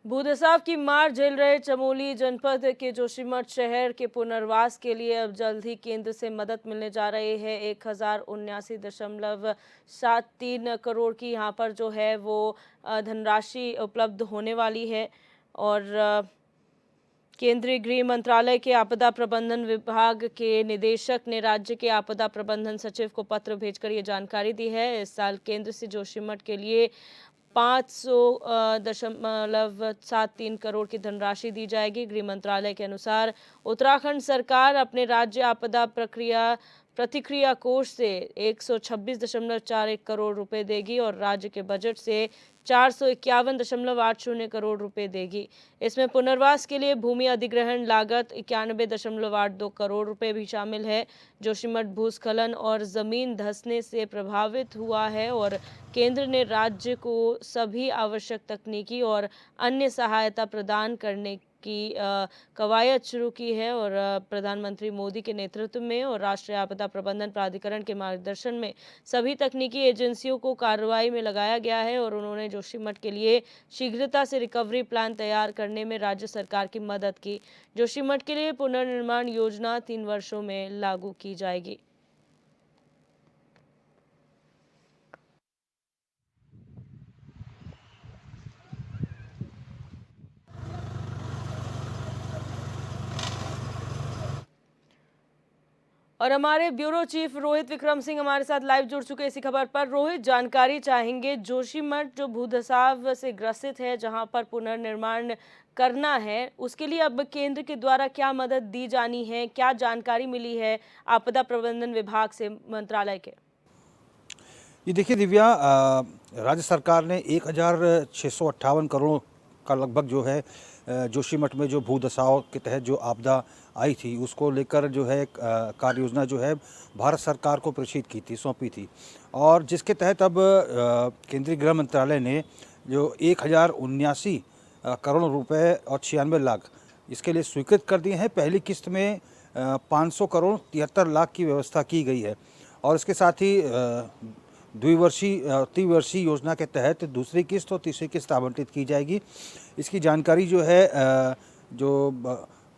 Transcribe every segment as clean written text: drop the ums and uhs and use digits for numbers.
भूदसाव की मार झेल रहे चमोली जनपद के जोशीमठ शहर के पुनर्वास के लिए अब जल्द ही केंद्र से मदद मिलने जा रही है। 1079.73 करोड़ की यहां पर जो है वो धनराशि उपलब्ध होने वाली है। और केंद्रीय गृह मंत्रालय के आपदा प्रबंधन विभाग के निदेशक ने राज्य के आपदा प्रबंधन सचिव को पत्र भेजकर ये जानकारी दी है। इस साल केंद्र से जोशीमठ के लिए 500.73 करोड़ की धनराशि दी जाएगी। गृह मंत्रालय के अनुसार उत्तराखंड सरकार अपने राज्य आपदा प्रतिक्रिया कोष से 126.41 करोड़ रुपए देगी और राज्य के बजट से 451.80 करोड़ रुपए देगी। इसमें पुनर्वास के लिए भूमि अधिग्रहण लागत 91.82 करोड़ रुपए भी शामिल है। जोशीमठ भूस्खलन और जमीन धंसने से प्रभावित हुआ है और केंद्र ने राज्य को सभी आवश्यक तकनीकी और अन्य सहायता प्रदान करने की कवायद शुरू की है। और प्रधानमंत्री मोदी के नेतृत्व में और राष्ट्रीय आपदा प्रबंधन प्राधिकरण के मार्गदर्शन में सभी तकनीकी एजेंसियों को कार्रवाई में लगाया गया है और उन्होंने जोशीमठ के लिए शीघ्रता से रिकवरी प्लान तैयार करने में राज्य सरकार की मदद की। जोशीमठ के लिए पुनर्निर्माण योजना 3 वर्षों में लागू की जाएगी। और हमारे ब्यूरो चीफ रोहित विक्रम सिंह हमारे साथ लाइव जुड़ चुके इसी खबर पर। रोहित, जानकारी चाहेंगे, जोशीमठ जो भूदसाव से ग्रसित है, जहां पर पुनर्निर्माण करना है, उसके लिए अब केंद्र के द्वारा क्या मदद दी जानी है, क्या जानकारी मिली है आपदा प्रबंधन विभाग से, मंत्रालय के? ये देखिए दिव्या, राज्य सरकार ने 1658 करोड़ का लगभग जो है जोशीमठ में जो भूदसाव के तहत जो आपदा आई थी उसको लेकर जो है कार्य योजना जो है भारत सरकार को प्रेषित की थी, सौंपी थी। और जिसके तहत अब केंद्रीय गृह मंत्रालय ने जो 1079 करोड़ रुपए और 96 लाख इसके लिए स्वीकृत कर दिए हैं। पहली किस्त में 500 करोड़ 73 लाख की व्यवस्था की गई है और इसके साथ ही त्रिवर्षीय योजना के तहत दूसरी किस्त और तीसरी किस्त आवंटित की जाएगी। इसकी जानकारी जो है जो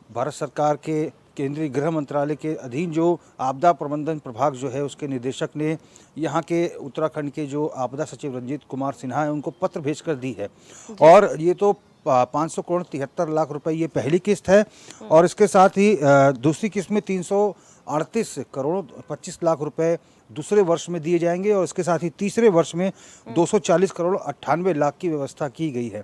भारत सरकार के केंद्रीय गृह मंत्रालय के अधीन जो आपदा प्रबंधन प्रभाग जो है उसके निदेशक ने यहाँ के उत्तराखंड के जो आपदा सचिव रंजीत कुमार सिन्हा है उनको पत्र भेजकर दी है। और ये तो 500 करोड़ 73 लाख रुपए ये पहली किस्त है और इसके साथ ही दूसरी किस्त में 338 करोड़ 25 लाख रुपए दूसरे वर्ष में दिए जाएंगे और इसके साथ ही तीसरे वर्ष में 240 करोड़ 98 लाख की व्यवस्था की गई है।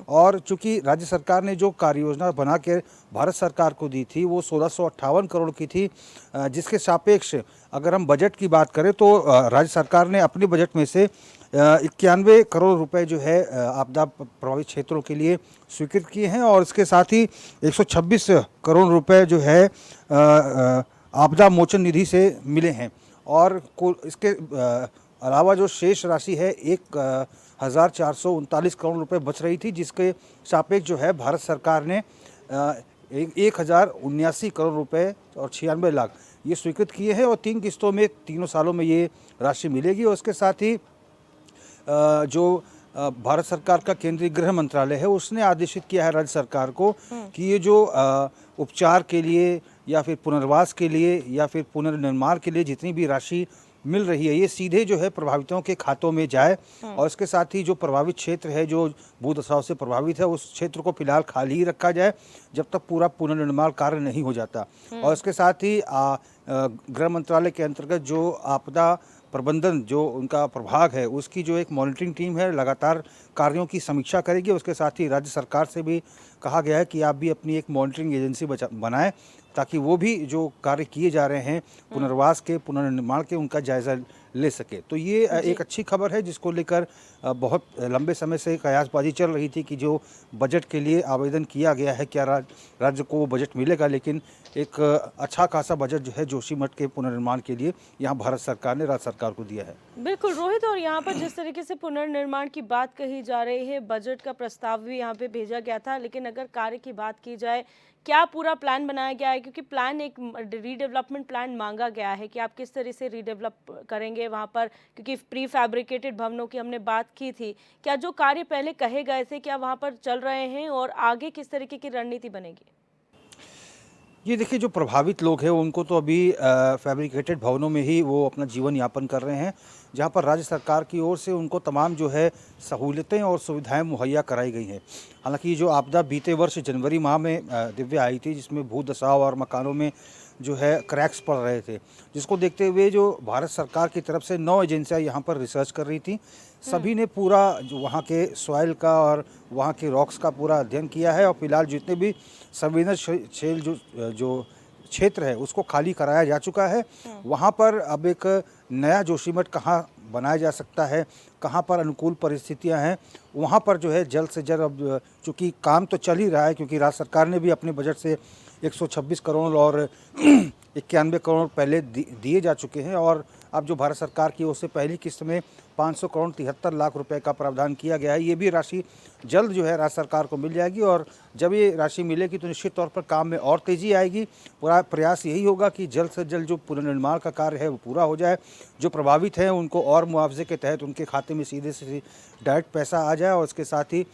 और चूंकि राज्य सरकार ने जो कार्य योजना बना के भारत सरकार को दी थी वो 1658 करोड़ की थी, जिसके सापेक्ष अगर हम बजट की बात करें तो राज्य सरकार ने अपने बजट में से 91 करोड़ रुपए जो है आपदा प्रभावित क्षेत्रों के लिए स्वीकृत किए हैं और इसके साथ ही 126 करोड़ रुपए जो है आपदा मोचन निधि से मिले हैं। और इसके अलावा जो शेष राशि है 1439 करोड़ रुपए बच रही थी, जिसके सापेक्ष जो है भारत सरकार ने 1079 करोड़ रुपए और 96 लाख ये स्वीकृत किए हैं और 3 किस्तों में 3 सालों में ये राशि मिलेगी। और इसके साथ ही जो भारत सरकार का केंद्रीय गृह मंत्रालय है उसने आदेशित किया है राज्य सरकार को कि ये जो उपचार के लिए या फिर पुनर्वास के लिए या फिर पुनर्निर्माण के लिए जितनी भी राशि मिल रही है ये सीधे जो है प्रभावितों के खातों में जाए। और इसके साथ ही जो प्रभावित क्षेत्र है जो भूदसाव से प्रभावित है उस क्षेत्र को फिलहाल खाली ही रखा जाए जब तक पूरा पुनर्निर्माण कार्य नहीं हो जाता। और इसके साथ ही गृह मंत्रालय के अंतर्गत जो आपदा प्रबंधन जो उनका प्रभाग है उसकी जो एक मॉनिटरिंग टीम है लगातार कार्यों की समीक्षा करेगी। उसके साथ ही राज्य सरकार से भी कहा गया है कि आप भी अपनी एक मॉनिटरिंग एजेंसी बनाएं ताकि वो भी जो कार्य किए जा रहे हैं पुनर्वास के पुनर्निर्माण के उनका जायजा ले सके। तो ये एक अच्छी खबर है जिसको लेकर बहुत लंबे समय से कयासबाजी चल रही थी कि जो बजट के लिए आवेदन किया गया है क्या राज्य को वो बजट मिलेगा, लेकिन एक अच्छा खासा बजट जो है जोशीमठ के पुनर्निर्माण के लिए यहाँ भारत सरकार ने राज्य सरकार को दिया है। बिल्कुल रोहित, और यहाँ पर जिस तरीके से पुनर्निर्माण की बात कही जा रही है, बजट का प्रस्ताव भी यहाँ पे भेजा गया था, लेकिन अगर कार्य की बात की जाए क्या पूरा प्लान बनाया गया है? क्योंकि प्लान एक रीडेवलपमेंट प्लान मांगा गया है कि आप किस तरह से रीडेवलप करेंगे है वहाँ पर, क्योंकि प्री फैब्रिकेटेड भवनों की हमने बात की थी, क्या जो कार्य पहले कहे गए थे क्या वहाँ पर चल रहे हैं और आगे किस तरीके की रणनीति बनेगी? ये देखिए, जो प्रभावित लोग हैं उनको तो अभी फैब्रिकेटेड भवनों में ही वो अपना जीवन यापन कर रहे हैं, जहाँ पर राज्य सरकार की ओर से उनको तमाम जो है सहूलियतें और सुविधाएं मुहैया कराई गई हैं। हालांकि ये जो आपदा बीते वर्ष जनवरी माह में दिव्य आई थी, जिसमें भू धसाव और मकानों में जो है क्रैक्स पड़ रहे थे, जिसको देखते हुए जो भारत सरकार की तरफ से 9 एजेंसियां यहाँ पर रिसर्च कर रही थी। सभी ने पूरा जो वहाँ के सॉइल का और वहाँ के रॉक्स का पूरा अध्ययन किया है और फिलहाल जितने भी संवेदनशील जो क्षेत्र है उसको खाली कराया जा चुका है। वहाँ पर अब एक नया जोशीमठ कहाँ बनाया जा सकता है, कहाँ पर अनुकूल परिस्थितियाँ हैं, वहाँ पर जो है जल्द से जल्द, अब चूँकि काम तो चल ही रहा है, क्योंकि राज्य सरकार ने भी अपने बजट से 126 करोड़ और 91 करोड़ पहले दिए जा चुके हैं, और अब जो भारत सरकार की ओर से पहली किस्त में 500 करोड़ 73 लाख रुपए का प्रावधान किया गया है। ये भी राशि जल्द जो है राज्य सरकार को मिल जाएगी, और जब ये राशि मिलेगी तो निश्चित तौर पर काम में और तेज़ी आएगी। पूरा प्रयास यही होगा कि जल्द से जल्द जो पुनर्निर्माण का कार्य है वो पूरा हो जाए, जो प्रभावित हैं उनको और मुआवजे के तहत उनके खाते में सीधे से डायरेक्ट पैसा आ जाए, और उसके साथ ही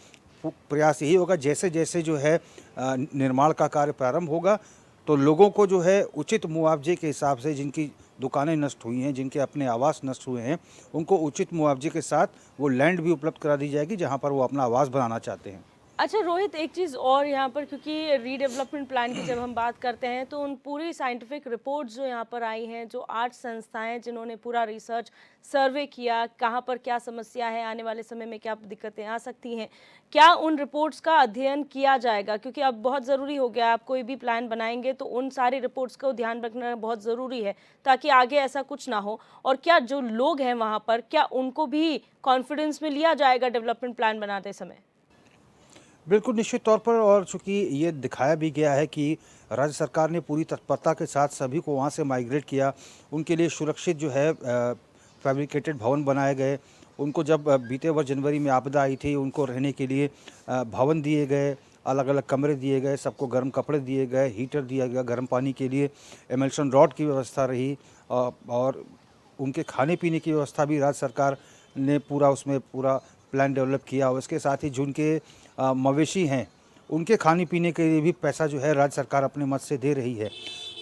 प्रयास यही होगा जैसे जैसे जो है निर्माण का कार्य प्रारंभ होगा तो लोगों को जो है उचित मुआवजे के हिसाब से, जिनकी दुकानें नष्ट हुई हैं, जिनके अपने आवास नष्ट हुए हैं, उनको उचित मुआवजे के साथ वो लैंड भी उपलब्ध करा दी जाएगी जहां पर वो अपना आवास बनाना चाहते हैं। अच्छा रोहित, एक चीज़ और यहाँ पर, क्योंकि रीडेवलपमेंट प्लान की जब हम बात करते हैं तो उन पूरी साइंटिफिक रिपोर्ट्स जो यहाँ पर आई हैं, जो 8 संस्थाएं जिन्होंने पूरा रिसर्च सर्वे किया, कहाँ पर क्या समस्या है, आने वाले समय में क्या दिक्कतें आ सकती हैं, क्या उन रिपोर्ट्स का अध्ययन किया जाएगा? क्योंकि अब बहुत ज़रूरी हो गया, आप कोई भी प्लान बनाएंगे तो उन सारी रिपोर्ट्स को ध्यान रखना बहुत ज़रूरी है ताकि आगे ऐसा कुछ ना हो। और क्या जो लोग हैं वहाँ पर, क्या उनको भी कॉन्फिडेंस में लिया जाएगा डेवलपमेंट प्लान बनाते समय? बिल्कुल, निश्चित तौर पर, और चूँकि ये दिखाया भी गया है कि राज्य सरकार ने पूरी तत्परता के साथ सभी को वहाँ से माइग्रेट किया, उनके लिए सुरक्षित जो है फैब्रिकेटेड भवन बनाए गए। उनको जब बीते वर्ष जनवरी में आपदा आई थी, उनको रहने के लिए भवन दिए गए, अलग-अलग कमरे दिए गए, सबको गर्म कपड़े दिए गए, हीटर दिया गया, गर्म पानी के लिए एमल्शन रॉड की व्यवस्था रही, और उनके खाने-पीने की व्यवस्था भी राज्य सरकार ने पूरा उसमें पूरा प्लान डेवलप किया। और इसके साथ ही जो उनके मवेशी हैं, उनके खाने पीने के लिए भी पैसा जो है राज्य सरकार अपने मद से दे रही है।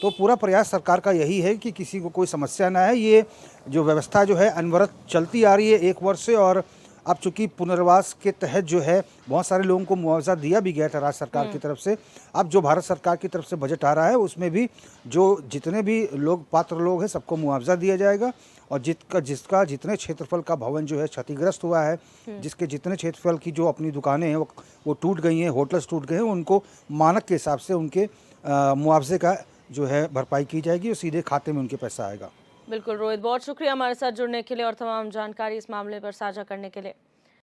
तो पूरा प्रयास सरकार का यही है कि किसी को कोई समस्या ना है। ये जो व्यवस्था जो है अनवरत चलती आ रही है 1 वर्ष से, और अब चूँकि पुनर्वास के तहत जो है बहुत सारे लोगों को मुआवजा दिया भी गया था राज्य सरकार की तरफ से। अब जो भारत सरकार की तरफ से बजट आ रहा है उसमें भी जो जितने भी लोग पात्र लोग हैं सबको मुआवजा दिया जाएगा, और जिसका जितने क्षेत्रफल का भवन जो है क्षतिग्रस्त हुआ है, जिसके जितने क्षेत्रफल की जो अपनी दुकानें हैं वो टूट गई हैं, होटल्स टूट गए हैं, उनको मानक के हिसाब से उनके मुआवजे का जो है भरपाई की जाएगी और सीधे खाते में उनके पैसा आएगा। बिल्कुल रोहित, बहुत शुक्रिया हमारे साथ जुड़ने के लिए और तमाम जानकारी इस मामले पर साझा करने के लिए।